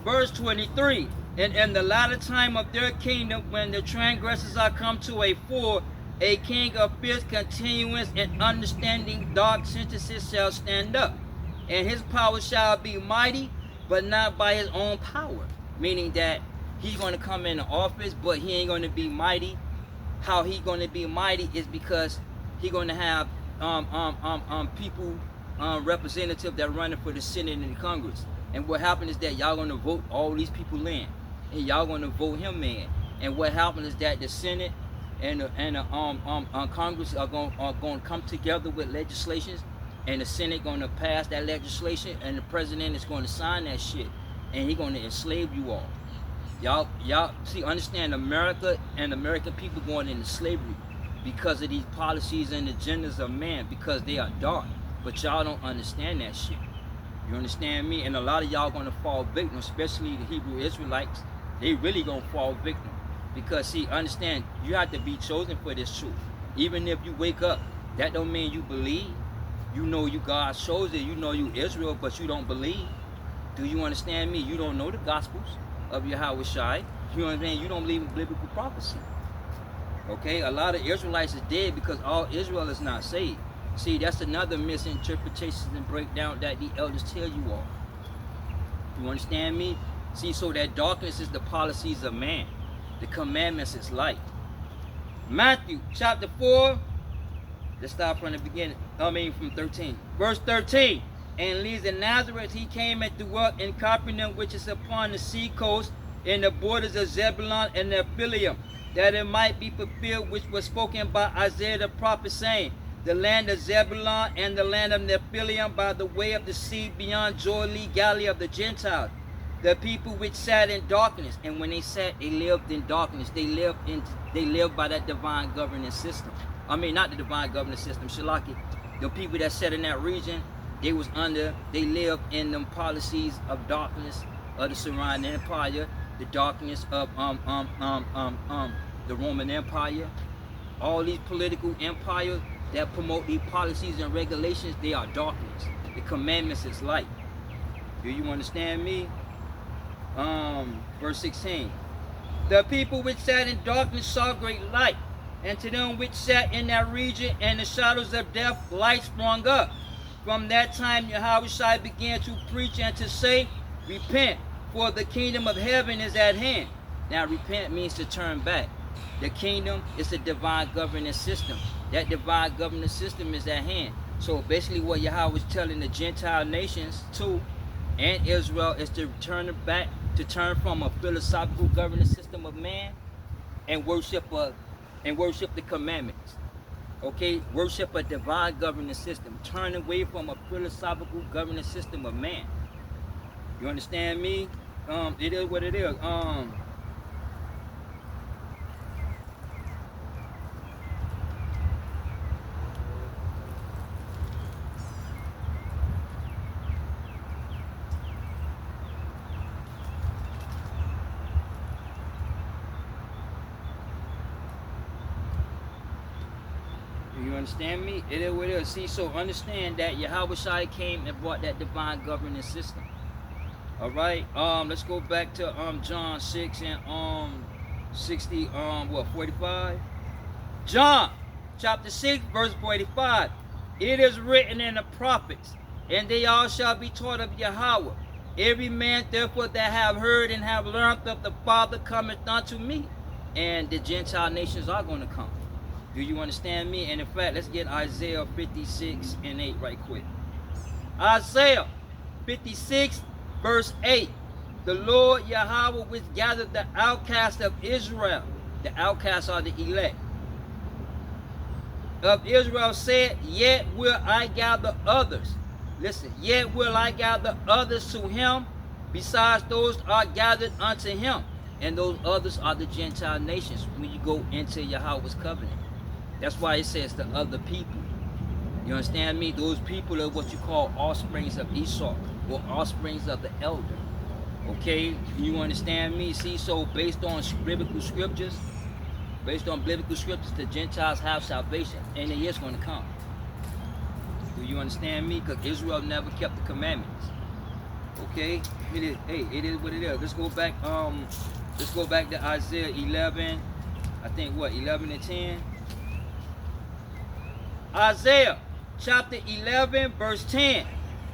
verse 23. And in the latter time of their kingdom, when the transgressors are come to a full, a king of fierce continuance and understanding dark sentences shall stand up, and his power shall be mighty, but not by his own power. Meaning that he's going to come into office, but he ain't going to be mighty. How he going to be mighty is because he going to have people, representatives that are running for the Senate and the Congress. And what happened is that y'all going to vote all these people in, and y'all going to vote him in. And what happened is that the Senate and Congress are going to come together with legislations, and the Senate going to pass that legislation, and the president is going to sign that shit, and he going to enslave you all. Y'all see, understand, America and American people going into slavery because of these policies and agendas of man, because they are dark. But y'all don't understand that shit. You understand me? And a lot of y'all gonna fall victim, especially the Hebrew Israelites. They really gonna fall victim. Because see, understand, you have to be chosen for this truth. Even if you wake up, that don't mean you believe. You know you God's chosen, you know you Israel, but you don't believe. Do you understand me? You don't know the gospels of Yahweh Shai. You understand? You don't believe in biblical prophecy. Okay, a lot of Israelites are dead because all Israel is not saved. See, that's another misinterpretation and breakdown that the elders tell you all. You understand me? See, so that darkness is the policies of man. The commandments is light. Matthew chapter 4. Let's start from the beginning. From 13. Verse 13. And leaving Nazareth, he came and dwelt in Capernaum, which is upon the sea coast, in the borders of Zebulun and Nephilim, that it might be fulfilled which was spoken by Isaiah the prophet, saying, the land of Zebulun and the land of Nephilim by the way of the sea beyond Jordan, Galilee of the Gentiles, the people which sat in darkness. And when they sat, they lived in darkness. They lived by that divine governance system. I mean, not the divine governance system, Shalaki. The people that sat in that region, they lived in them policies of darkness of the surrounding empire, the darkness of the Roman Empire. All these political empires that promote these policies and regulations, they are darkness. The commandments is light. Do you understand me? Verse 16. The people which sat in darkness saw great light, and to them which sat in that region and the shadows of death, light sprung up. From that time Yahweh began to preach and to say, repent, for the kingdom of heaven is at hand. Now repent means to turn back. The kingdom is a divine governance system. That divine governance system is at hand. So basically what Yahweh was telling the Gentile nations too, and Israel, is to turn back, to turn from a philosophical governance system of man and worship the commandments. Okay, worship a divine governance system. Turn away from a philosophical governance system of man. You understand me? It is what it is. You understand me? It is what it is. See, so understand that Yahweh came and brought that divine governance system. All right. Let's go back to John 6 and 45. John chapter 6 verse 45. It is written in the prophets, and they all shall be taught of Yahweh. Every man therefore that have heard and have learned of the Father cometh unto me. And the Gentile nations are going to come. Do you understand me? And in fact, let's get Isaiah 56 and 8 right quick. Isaiah 56 verse 8. The Lord Yahweh which gathered the outcasts of Israel. The outcasts are the elect of Israel said, yet will I gather others. Listen, yet will I gather others to him, besides those are gathered unto him. And those others are the Gentile nations when you go into Yahweh's covenant. That's why it says the other people. You understand me? Those people are what you call offsprings of Esau, or offsprings of the elder. Okay? You understand me? See, so based on biblical scriptures, the Gentiles have salvation, and it is going to come. Do you understand me? Because Israel never kept the commandments. Okay? It is what it is. Let's go back to Isaiah 11. I think what, 11 and 10? Isaiah chapter 11 verse 10.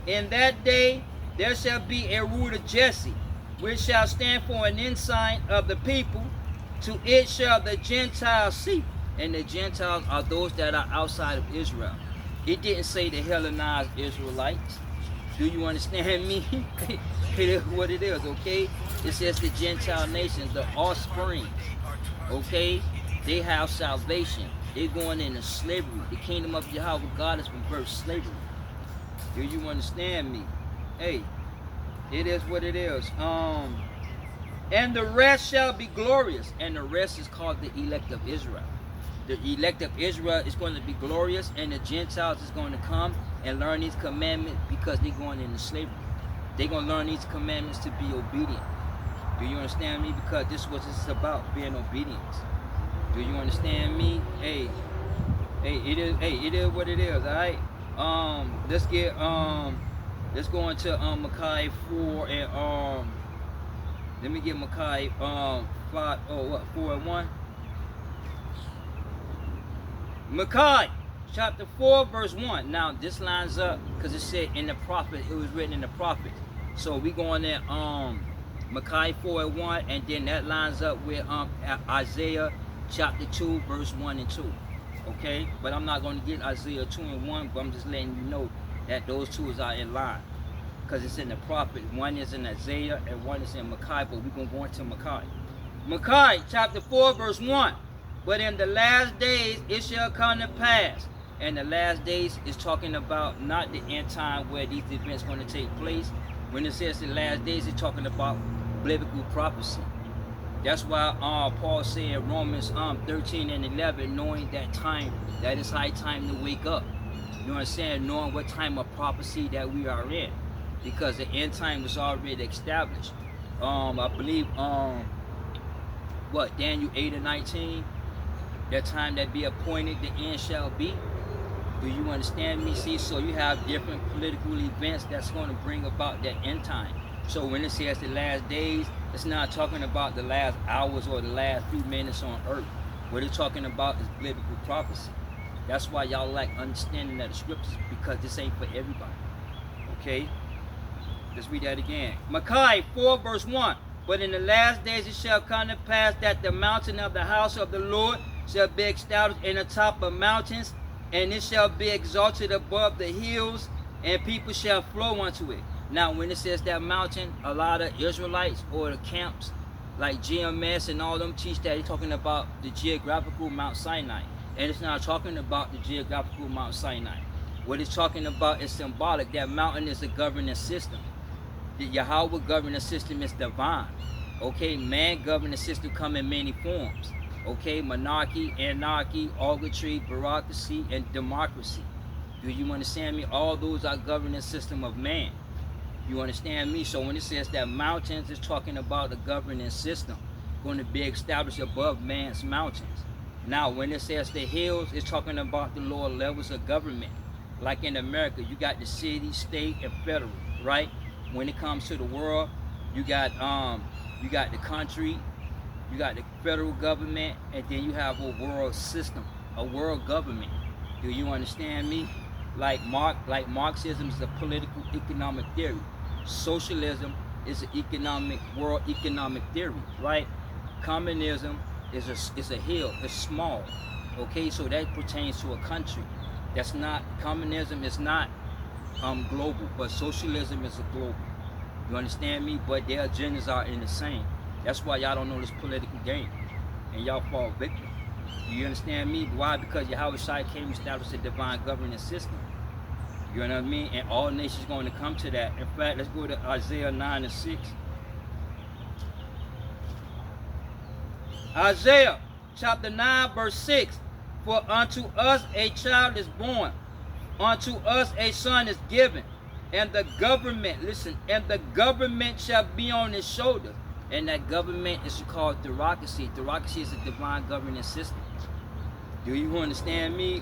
In that day there shall be a root of Jesse, which shall stand for an ensign of the people. To it shall the Gentiles see. And the Gentiles are those that are outside of Israel. It didn't say the Hellenized Israelites. Do you understand me? It is what it is, okay? It says the Gentile nations, the offspring, okay? They have salvation. They're going into slavery. The kingdom of Yahweh God has reversed slavery. Do you understand me? Hey, it is what it is. And the rest shall be glorious. And the rest is called the elect of Israel. The elect of Israel is going to be glorious, and the Gentiles is going to come and learn these commandments because they're going into slavery. They're going to learn these commandments to be obedient. Do you understand me? Because this is what this is about, being obedience. Do you understand me? Hey, it is what it is, all right? Let's go into Micaiah 4 and let me get Micaiah 4 and 1. Micaiah chapter 4 verse 1. Now this lines up because it said in the prophet, it was written in the prophet. So we going there Micaiah 4 and 1, and then that lines up with Isaiah chapter 2 verse 1 and 2. Okay, but I'm not going to get Isaiah 2 and 1, but I'm just letting you know that those two are in line because it's in the prophet. One is in Isaiah and one is in Micaiah, but we're going to go into Micaiah. Micaiah chapter 4 verse 1. But in the last days it shall come to pass. And the last days is talking about not the end time where these events are going to take place. When it says the last days, it's talking about biblical prophecy. That's why Paul said in Romans 13 and 11, knowing that time, that it's high time to wake up. You know what I'm saying? Knowing what time of prophecy that we are in. Because the end time was already established. I believe, Daniel 8 and 19. That time that be appointed, the end shall be. Do you understand me? See, so you have different political events that's going to bring about that end time. So when it says the last days, it's not talking about the last hours or the last few minutes on earth. What it's talking about is biblical prophecy. That's why y'all like understanding of the scriptures, because this ain't for everybody. Okay? Let's read that again. Micaiah 4 verse 1. But in the last days it shall come to pass that the mountain of the house of the Lord shall be established in the top of mountains, and it shall be exalted above the hills, and people shall flow unto it. Now, when it says that mountain, a lot of Israelites or the camps like GMS and all them teach that it's talking about the geographical Mount Sinai. And it's not talking about the geographical Mount Sinai. What it's talking about is symbolic. That mountain is a governing system. The Yahweh governing system is divine. Okay, man governing system come in many forms. Okay, monarchy, anarchy, arbitrary, bureaucracy, and democracy. Do you understand me? All those are governing system of man. You understand me? So when it says that mountains, it's talking about the governing system going to be established above man's mountains. Now, when it says the hills, it's talking about the lower levels of government. Like in America, you got the city, state, and federal, right? When it comes to the world, you got the country, you got the federal government, and then you have a world system, a world government. Do you understand me? Like Marxism is a political economic theory. Socialism is an world economic theory, right? Communism is a hill, it's small. Okay, so that pertains to a country. That's not, communism is not global, but socialism is a global. You understand me? But their agendas are in the same. That's why y'all don't know this political game, and y'all fall victim. You understand me? Why? Because Yahweh Shai came to establish a divine governing system. You know what I mean? And all nations going to come to that. In fact, let's go to Isaiah 9 and 6. Isaiah chapter 9 verse 6. For unto us a child is born, unto us a son is given, and the government, listen, and the government shall be on his shoulders. And that government is called theocracy. Theocracy is a divine governing system. Do you understand me?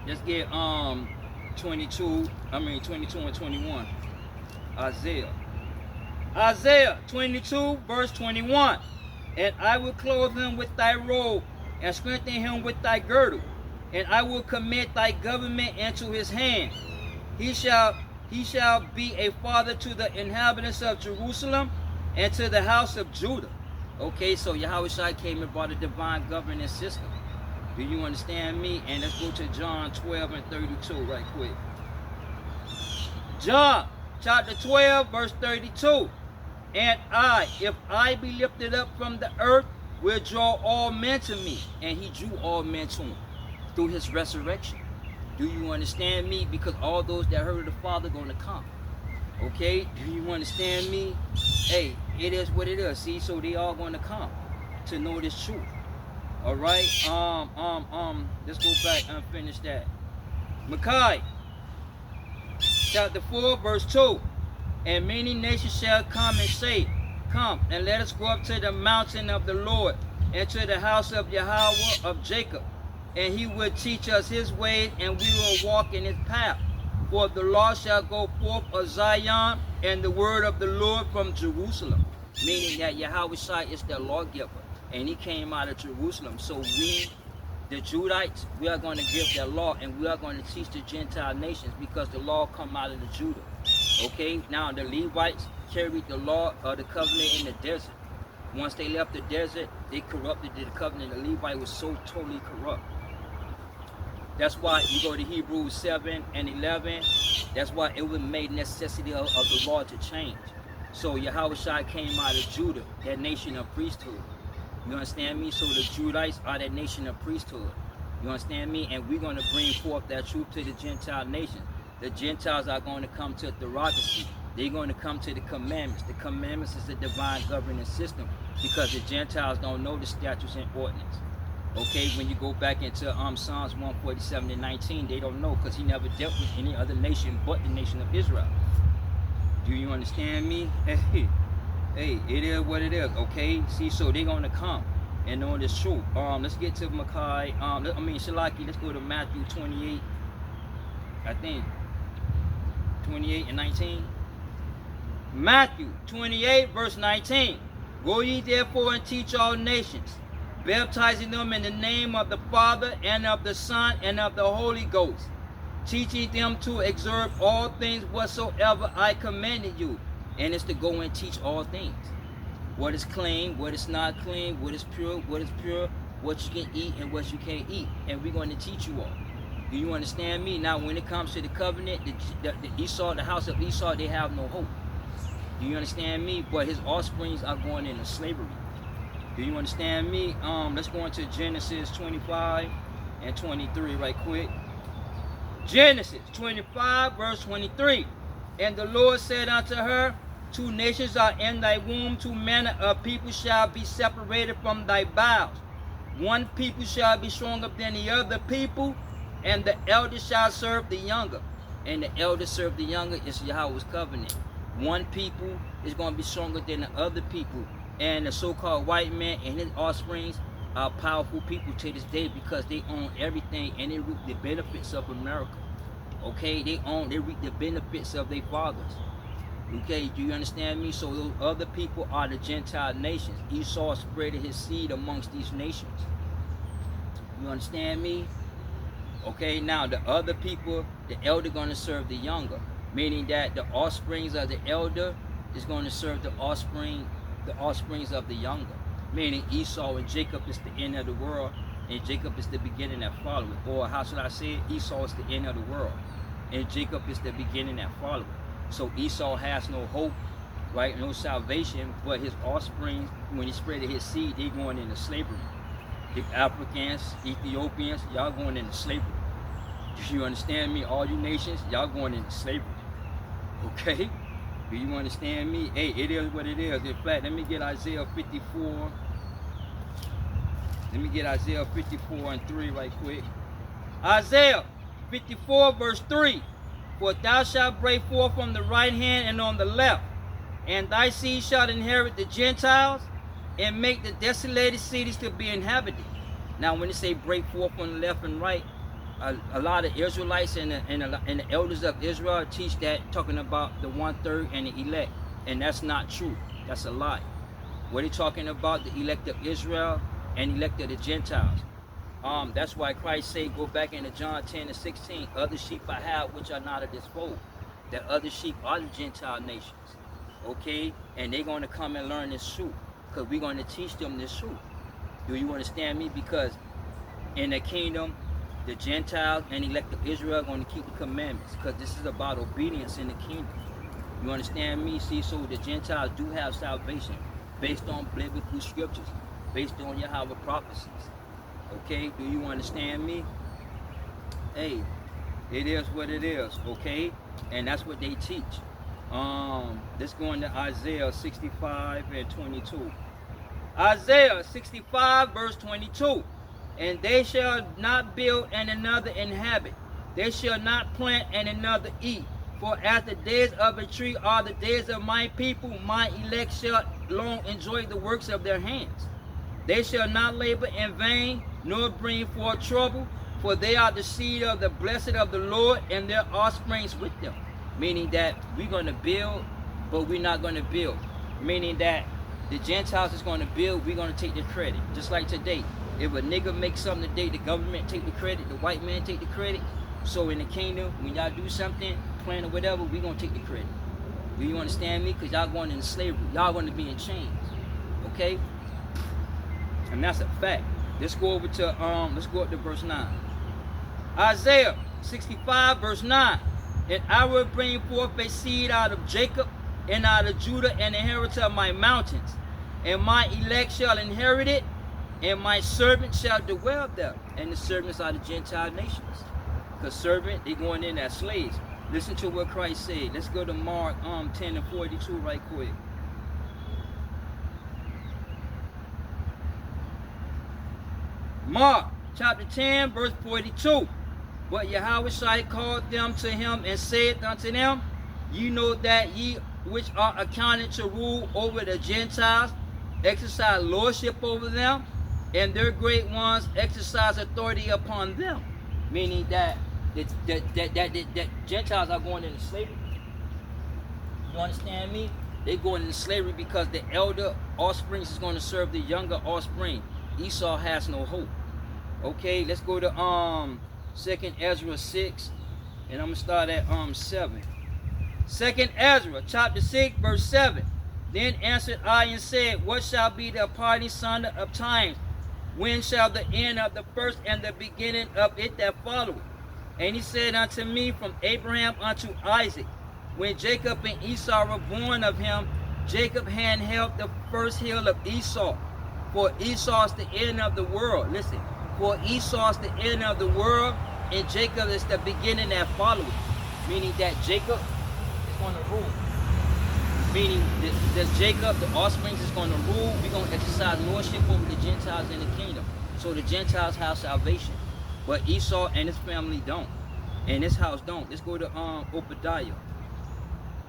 Let's get 22 and 21. Isaiah 22 verse 21. And I will clothe him with thy robe, and strengthen him with thy girdle, and I will commit thy government into his hand. He shall be a father to the inhabitants of Jerusalem and to the house of Judah. Okay, so Yahweh Shai came and brought a divine governing system. Do you understand me? And let's go to John 12 and 32 right quick. John chapter 12 verse 32. And I, if I be lifted up from the earth, will draw all men to me. And he drew all men to him through his resurrection. Do you understand me? Because all those that heard of the Father are going to come. Okay? Do you understand me? Hey, it is what it is. See, so they all going to come to know this truth. All right? Let's go back and finish that. Micaiah chapter 4 verse 2. And many nations shall come and say, come, and let us go up to the mountain of the Lord, and to the house of Yahweh of Jacob. And he will teach us his ways, and we will walk in his path. For the law shall go forth of Zion, and the word of the Lord from Jerusalem. Meaning that Yahweh Shai is the lawgiver, and he came out of Jerusalem. So we, the Judites, we are going to give the law, and we are going to teach the Gentile nations, because the law come out of the Judah. Okay, now the Levites carried the law of the covenant in the desert. Once they left the desert, they corrupted the covenant. The Levite was so totally corrupt. That's why you go to Hebrews 7 and 11. That's why it was made necessity of the law to change. So Yahweh Shai came out of Judah, that nation of priesthood. You understand me? So the Judites are that nation of priesthood. You understand me? And we're going to bring forth that truth to the Gentile nations. The Gentiles are going to come to theocracy. They're going to come to the commandments. The commandments is a divine governing system, because the Gentiles don't know the statutes and ordinance. Okay, when you go back into Psalms 147 and 19, they don't know, because he never dealt with any other nation but the nation of Israel. Do you understand me? Hey, it is what it is, okay? See, so they're going to come. and on this truth. Let's get to Malachi. Shalaki. Let's go to Matthew 28. I think 28 and 19. Matthew 28 verse 19. Go ye therefore and teach all nations, baptizing them in the name of the Father and of the Son and of the Holy Ghost, teaching them to observe all things whatsoever I commanded you. And it's to go and teach all things. What is clean, what is not clean, what is pure, what you can eat and what you can't eat. And we're going to teach you all. Do you understand me? Now, when it comes to the covenant, the house of Esau, they have no hope. Do you understand me? But his offsprings are going into slavery. Do you understand me? Let's go into Genesis 25 and 23 right quick. Genesis 25 verse 23. And the Lord said unto her, two nations are in thy womb, two manner of people shall be separated from thy bowels. One people shall be stronger than the other people, and the elder shall serve the younger. And the elder serve the younger is Yahweh's covenant. One people is going to be stronger than the other people. And the so-called white man and his offsprings are powerful people to this day because they own everything and they reap the benefits of America. Okay, they reap the benefits of their fathers. Okay, do you understand me? So those other people are the Gentile nations. Esau spread his seed amongst these nations. You understand me? Okay, now the other people, the elder going to serve the younger, meaning that the offsprings of the elder is going to serve the offsprings of the younger. Meaning Esau and Jacob is the end of the world, and Jacob is the beginning that follows. Or how should I say it? Esau is the end of the world, and Jacob is the beginning that follows. So Esau has no hope, right? No salvation, but his offspring, when he spread his seed, they going into slavery. The Africans, Ethiopians, y'all going into slavery. Do you understand me? All you nations, y'all going into slavery. Okay? Do you understand me? Hey, it is what it is. In fact, let me get Isaiah 54. Let me get Isaiah 54 and 3 right quick. Isaiah 54 verse 3. For thou shalt break forth from the right hand and on the left, and thy seed shall inherit the Gentiles, and make the desolated cities to be inhabited. Now, when they say break forth from the left and right, a lot of Israelites and the elders of Israel teach that, talking about the 1/3 and the elect, and that's not true. That's a lie. What are they talking about? The elect of Israel and elect of the Gentiles. That's why Christ said, go back into John 10 and 16, other sheep I have which are not of this fold. The other sheep are the Gentile nations. Okay? And they're going to come and learn this truth, because we're going to teach them this truth. Do you understand me? Because in the kingdom, the Gentiles and elect of Israel are going to keep the commandments, because this is about obedience in the kingdom. You understand me? See, so the Gentiles do have salvation based on biblical scriptures, based on Yahweh prophecies. Okay, do you understand me? Hey, it is what it is, okay? And that's what they teach. Let's go into Isaiah 65 and 22. Isaiah 65 verse 22. And they shall not build and another inhabit. They shall not plant and another eat. For as the days of a tree are the days of my people, my elect shall long enjoy the works of their hands. They shall not labor in vain, nor bring forth trouble, for they are the seed of the blessed of the Lord, and their offsprings with them. Meaning that we're going to build, but we're not going to build. Meaning that the Gentiles is going to build, we're going to take the credit. Just like today. If a nigga makes something today, the government take the credit, the white man take the credit. So in the kingdom, when y'all do something, plan or whatever, we're going to take the credit. Do you understand me? Because y'all going into slavery. Y'all going to be in chains. Okay? And that's a fact. Let's go over to let's go up to verse 9. Isaiah 65 verse 9. And I will bring forth a seed out of Jacob and out of Judah, and inheritor of my mountains. And my elect shall inherit it, and my servants shall dwell there. And the servants are the Gentile nations. Because servant, they going in as slaves. Listen to what Christ said. Let's go to Mark 10 and 42 right quick. Mark chapter 10 verse 42. But Yahweh called them to him and said unto them, ye know that ye which are accounted to rule over the Gentiles exercise lordship over them, and their great ones exercise authority upon them. Meaning that that Gentiles are going into slavery. You understand me? They're going into slavery because the elder offspring is going to serve the younger offspring. Esau has no hope. Okay, let's go to 2nd Ezra 6, and I'm gonna start at 7. 2nd Ezra chapter 6 verse 7. Then answered I and said, what shall be the parting son of times? When shall the end of the first and the beginning of it that followeth? And he said unto me, from Abraham unto Isaac, when Jacob and Esau were born of him, Jacob hand held the first hill of Esau. For Esau is the end of the world. Listen, for Esau is the end of the world, and Jacob is the beginning that followeth. Meaning that Jacob is going to rule. Meaning that Jacob, the offspring, is going to rule. We're going to exercise lordship over the Gentiles in the kingdom. So the Gentiles have salvation. But Esau and his family don't. And his house don't. Let's go to Obadiah.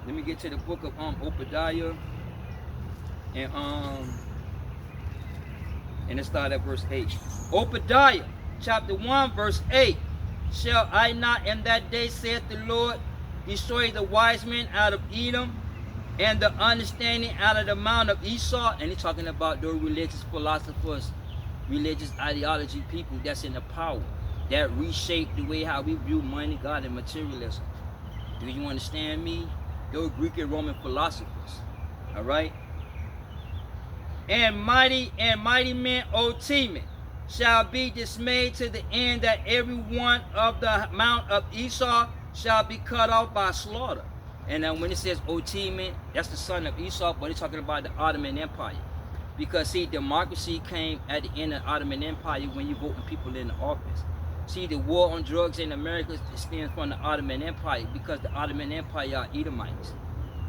Let me get to the book of Obadiah. And let's start at verse 8. Obadiah chapter 1 verse 8. Shall I not in that day, saith the Lord, destroy the wise men out of Edom, and the understanding out of the mount of Esau? And he's talking about those religious philosophers, religious ideology people that's in the power, that reshape the way how we view money, God, and materialism. Do you understand me? Those Greek and Roman philosophers. All right. And mighty men, O Teman, shall be dismayed to the end that every one of the mount of Esau shall be cut off by slaughter. And when it says O Teman, that's the son of Esau, but it's talking about the Ottoman Empire. Because see, democracy came at the end of the Ottoman Empire when you voting people in the office. See, the war on drugs in America stems from the Ottoman Empire, because the Ottoman Empire are Edomites.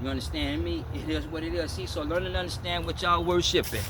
You understand me? It is what it is. See, so learn and understand what y'all worshiping.